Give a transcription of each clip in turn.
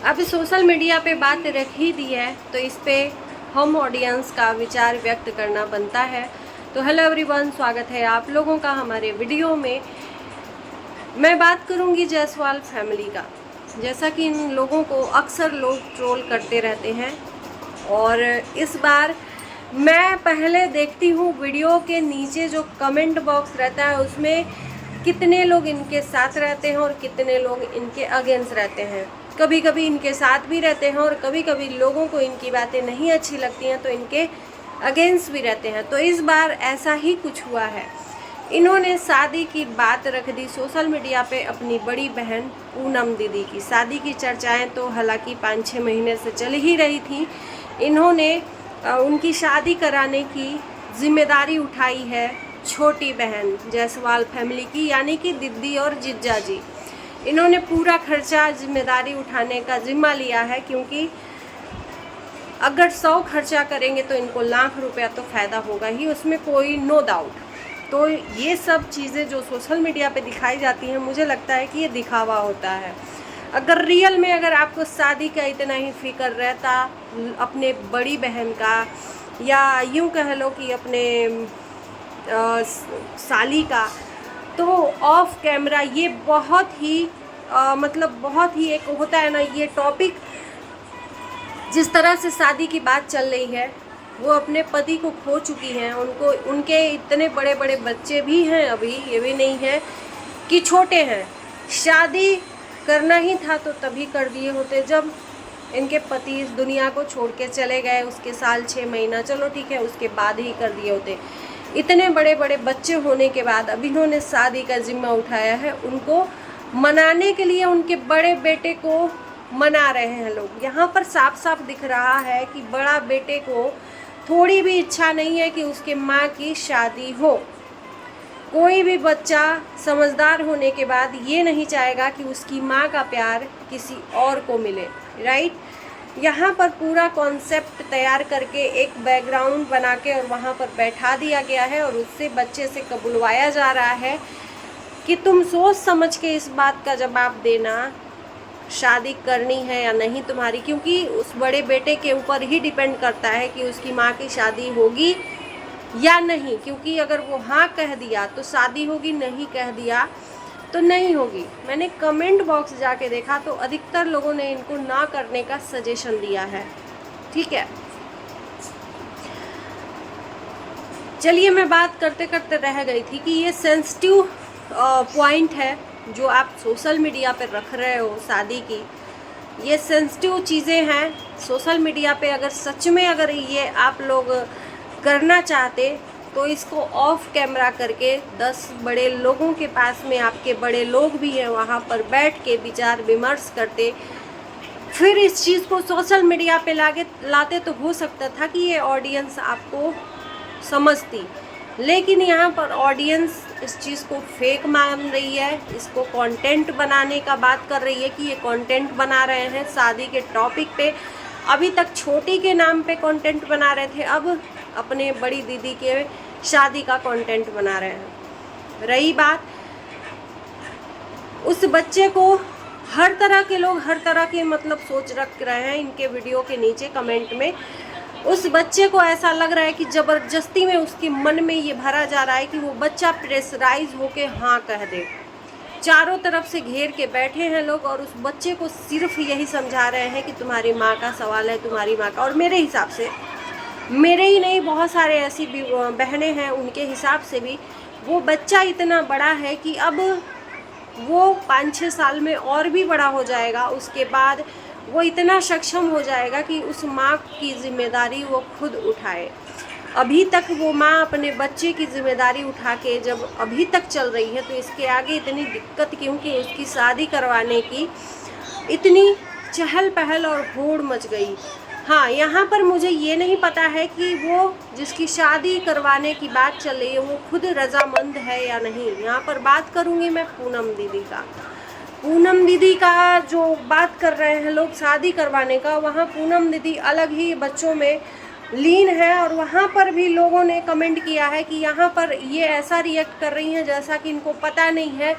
अब social media पे बात रख ही दी है तो इस पे हम ऑडियंस का विचार व्यक्त करना बनता है। तो हेलो एवरीवन, स्वागत है आप लोगों का हमारे वीडियो में। मैं बात करूंगी जायसवाल फैमिली का। जैसा कि इन लोगों को अक्सर लोग ट्रोल करते रहते हैं और इस बार मैं पहले देखती हूँ वीडियो के नीचे जो कमेंट बॉक्स रहता है उसमें कितने लोग इनके साथ रहते हैं और कितने लोग इनके अगेंस्ट रहते हैं। कभी कभी इनके साथ भी रहते हैं और कभी कभी लोगों को इनकी बातें नहीं अच्छी लगती हैं तो इनके अगेंस्ट भी रहते हैं। तो इस बार ऐसा ही कुछ हुआ है। इन्होंने शादी की बात रख दी सोशल मीडिया पे अपनी बड़ी बहन पूनम दीदी की। शादी की चर्चाएं तो हालांकि 5-6 महीने से चल ही रही थी। इन्होंने उनकी शादी कराने की जिम्मेदारी उठाई है छोटी बहन जायसवाल फैमिली की, यानी कि दीदी और जीजा जी। इन्होंने पूरा खर्चा जिम्मेदारी उठाने का जिम्मा लिया है, क्योंकि अगर 100 खर्चा करेंगे तो इनको लाख रुपया तो फ़ायदा होगा ही, उसमें कोई नो डाउट। तो ये सब चीज़ें जो सोशल मीडिया पे दिखाई जाती हैं, मुझे लगता है कि ये दिखावा होता है। अगर रियल में अगर आपको शादी का इतना ही फिक्र रहता अपने बड़ी बहन का, या यूँ कह लो कि अपने साली का, तो ऑफ कैमरा ये बहुत ही मतलब बहुत ही एक होता है ना, ये टॉपिक जिस तरह से शादी की बात चल रही है, वो अपने पति को खो चुकी हैं। उनको उनके इतने बड़े बड़े बच्चे भी हैं, अभी ये भी नहीं है कि छोटे हैं। शादी करना ही था तो तभी कर दिए होते जब इनके पति इस दुनिया को छोड़ के चले गए, उसके साल 6 महीना, चलो ठीक है, उसके बाद ही कर दिए होते। इतने बड़े बड़े बच्चे होने के बाद अब इन्होंने शादी का जिम्मा उठाया है। उनको मनाने के लिए उनके बड़े बेटे को मना रहे हैं लोग। यहाँ पर साफ साफ दिख रहा है कि बड़ा बेटे को थोड़ी भी इच्छा नहीं है कि उसके माँ की शादी हो। कोई भी बच्चा समझदार होने के बाद ये नहीं चाहेगा कि उसकी माँ का प्यार किसी और को मिले, राइट। यहाँ पर पूरा कॉन्सेप्ट तैयार करके एक बैकग्राउंड बना के और वहाँ पर बैठा दिया गया है और उससे बच्चे से कबुलवाया जा रहा है कि तुम सोच समझ के इस बात का जवाब देना, शादी करनी है या नहीं तुम्हारी। क्योंकि उस बड़े बेटे के ऊपर ही डिपेंड करता है कि उसकी माँ की शादी होगी या नहीं। क्योंकि अगर वो हाँ कह दिया तो शादी होगी, नहीं कह दिया तो नहीं होगी। मैंने कमेंट बॉक्स जाके देखा तो अधिकतर लोगों ने इनको ना करने का सजेशन दिया है, ठीक है। चलिए, मैं बात करते करते रह गई थी कि ये सेंसिटिव पॉइंट है जो आप सोशल मीडिया पे रख रहे हो शादी की। ये सेंसिटिव चीज़ें हैं सोशल मीडिया पे। अगर सच में अगर ये आप लोग करना चाहते तो इसको ऑफ कैमरा करके 10 बड़े लोगों के पास में, आपके बड़े लोग भी हैं, वहाँ पर बैठ के विचार विमर्श करते, फिर इस चीज़ को सोशल मीडिया पे लाते तो हो सकता था कि ये ऑडियंस आपको समझती। लेकिन यहाँ पर ऑडियंस इस चीज़ को फेक मान रही है, इसको कंटेंट बनाने का बात कर रही है कि ये कंटेंट बना रहे हैं शादी के टॉपिक पे। अभी तक छोटी के नाम पे कंटेंट बना रहे थे, अब अपने बड़ी दीदी के शादी का कंटेंट बना रहे हैं। रही बात उस बच्चे को, हर तरह के लोग हर तरह के मतलब सोच रख रहे हैं इनके वीडियो के नीचे कमेंट में। उस बच्चे को ऐसा लग रहा है कि ज़बरदस्ती में उसके मन में ये भरा जा रहा है कि वो बच्चा प्रेशराइज होके हाँ कह दे। चारों तरफ से घेर के बैठे हैं लोग और उस बच्चे को सिर्फ यही समझा रहे हैं कि तुम्हारी माँ का सवाल है, तुम्हारी माँ का। और मेरे हिसाब से, मेरे ही नहीं, बहुत सारे ऐसी बहनें हैं, उनके हिसाब से भी वो बच्चा इतना बड़ा है कि अब वो 5-6 साल में और भी बड़ा हो जाएगा। उसके बाद वो इतना सक्षम हो जाएगा कि उस माँ की जिम्मेदारी वो खुद उठाए। अभी तक वो माँ अपने बच्चे की जिम्मेदारी उठा के जब अभी तक चल रही है, तो इसके आगे इतनी दिक्कत क्यों कि उसकी शादी करवाने की इतनी चहल पहल और होड़ मच गई। हाँ, यहाँ पर मुझे ये नहीं पता है कि वो जिसकी शादी करवाने की बात चल रही है वो खुद रजामंद है या नहीं। यहाँ पर बात करूँगी मैं पूनम दीदी का। पूनम दीदी का जो बात कर रहे हैं लोग शादी करवाने का, वहाँ पूनम दीदी अलग ही बच्चों में लीन है। और वहाँ पर भी लोगों ने कमेंट किया है कि यहाँ पर ये ऐसा रिएक्ट कर रही हैं जैसा कि इनको पता नहीं है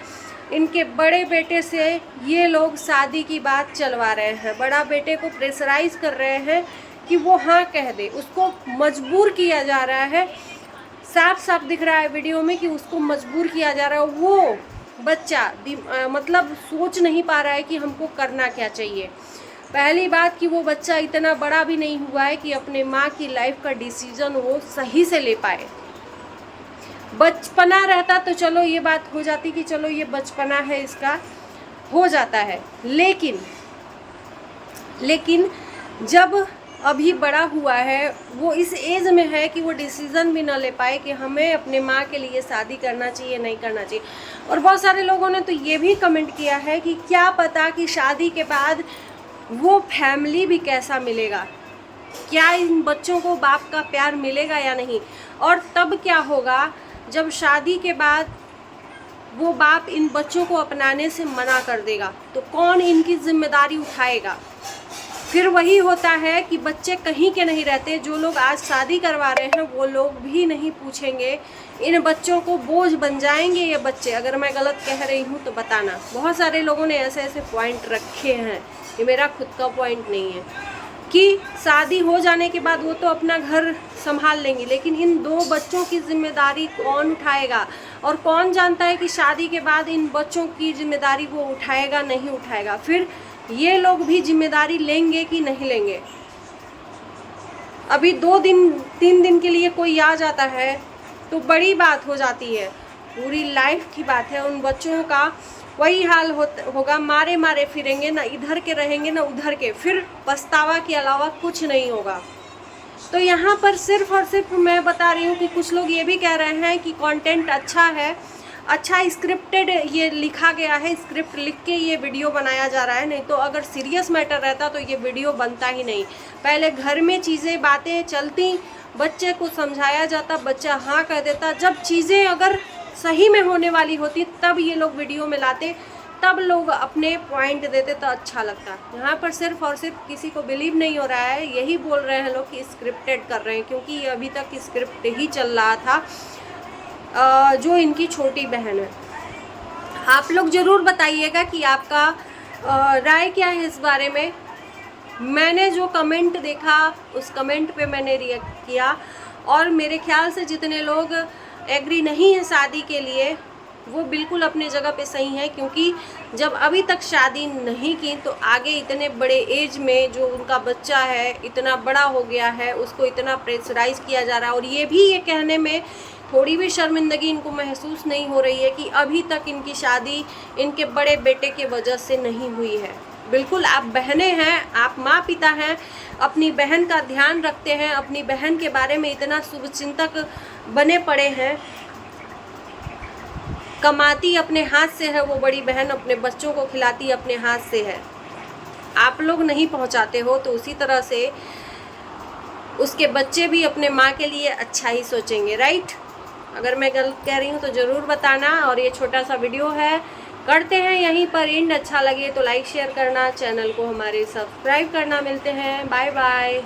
इनके बड़े बेटे से ये लोग शादी की बात चलवा रहे हैं। बड़ा बेटे को प्रेशराइज कर रहे हैं कि वो हाँ कह दे, उसको मजबूर किया जा रहा है। साफ साफ दिख रहा है वीडियो में कि उसको मजबूर किया जा रहा है। वो बच्चा मतलब सोच नहीं पा रहा है कि हमको करना क्या चाहिए। पहली बात कि वो बच्चा इतना बड़ा भी नहीं हुआ है कि अपने माँ की लाइफ का डिसीजन वो सही से ले पाए। बचपना रहता तो चलो ये बात हो जाती कि चलो ये बचपना है, इसका हो जाता है, लेकिन जब अभी बड़ा हुआ है, वो इस एज में है कि वो डिसीज़न भी ना ले पाए कि हमें अपने माँ के लिए शादी करना चाहिए नहीं करना चाहिए। और बहुत सारे लोगों ने तो ये भी कमेंट किया है कि क्या पता कि शादी के बाद वो फैमिली भी कैसा मिलेगा, क्या इन बच्चों को बाप का प्यार मिलेगा या नहीं, और तब क्या होगा जब शादी के बाद वो बाप इन बच्चों को अपनाने से मना कर देगा, तो कौन इनकी जिम्मेदारी उठाएगा। फिर वही होता है कि बच्चे कहीं के नहीं रहते। जो लोग आज शादी करवा रहे हैं वो लोग भी नहीं पूछेंगे, इन बच्चों को बोझ बन जाएंगे ये बच्चे। अगर मैं गलत कह रही हूँ तो बताना। बहुत सारे लोगों ने ऐसे ऐसे पॉइंट रखे हैं, ये मेरा खुद का पॉइंट नहीं है, कि शादी हो जाने के बाद वो तो अपना घर संभाल लेंगी, लेकिन इन 2 बच्चों की जिम्मेदारी कौन उठाएगा। और कौन जानता है कि शादी के बाद इन बच्चों की जिम्मेदारी वो उठाएगा नहीं उठाएगा। फिर ये लोग भी जिम्मेदारी लेंगे कि नहीं लेंगे। अभी 2 दिन 3 दिन के लिए कोई आ जाता है तो बड़ी बात हो जाती है, पूरी लाइफ की बात है। उन बच्चों का वही हाल होगा, मारे मारे फिरेंगे, ना इधर के रहेंगे ना उधर के, फिर पछतावा के अलावा कुछ नहीं होगा। तो यहाँ पर सिर्फ और सिर्फ मैं बता रही हूँ कि कुछ लोग ये भी कह रहे हैं कि कंटेंट अच्छा है, अच्छा स्क्रिप्टेड ये लिखा गया है, स्क्रिप्ट लिख के ये वीडियो बनाया जा रहा है। नहीं तो अगर सीरियस मैटर रहता तो ये वीडियो बनता ही नहीं। पहले घर में चीज़ें बातें चलती, बच्चे को समझाया जाता, बच्चा हाँ कह देता। जब चीज़ें अगर सही में होने वाली होती तब ये लोग वीडियो में लाते, तब लोग अपने पॉइंट देते तो अच्छा लगता। यहाँ पर सिर्फ और सिर्फ किसी को बिलीव नहीं हो रहा है, यही बोल रहे हैं लोग कि स्क्रिप्टेड कर रहे हैं, क्योंकि ये अभी तक स्क्रिप्ट ही चल रहा था। जो इनकी छोटी बहन है, आप लोग ज़रूर बताइएगा कि आपका राय क्या है इस बारे में। मैंने जो कमेंट देखा उस कमेंट पे मैंने रिएक्ट किया, और मेरे ख्याल से जितने लोग एग्री नहीं है शादी के लिए वो बिल्कुल अपने जगह पे सही है, क्योंकि जब अभी तक शादी नहीं की तो आगे इतने बड़े एज में जो उनका बच्चा है इतना बड़ा हो गया है, उसको इतना प्रेशराइज किया जा रहा है। और ये भी ये कहने में थोड़ी भी शर्मिंदगी इनको महसूस नहीं हो रही है कि अभी तक इनकी शादी इनके बड़े बेटे के वजह से नहीं हुई है। बिल्कुल आप बहनें हैं, आप माँ पिता हैं, अपनी बहन का ध्यान रखते हैं, अपनी बहन के बारे में इतना शुभचिंतक बने पड़े हैं। कमाती अपने हाथ से है वो बड़ी बहन, अपने बच्चों को खिलाती अपने हाथ से है। आप लोग नहीं पहुंचाते हो तो उसी तरह से उसके बच्चे भी अपने माँ के लिए अच्छा ही सोचेंगे, राइट। अगर मैं गलत कह रही हूँ तो ज़रूर बताना। और ये छोटा सा वीडियो है, करते हैं यहीं पर एंड। अच्छा लगे तो लाइक शेयर करना, चैनल को हमारे सब्सक्राइब करना। मिलते हैं, बाय बाय।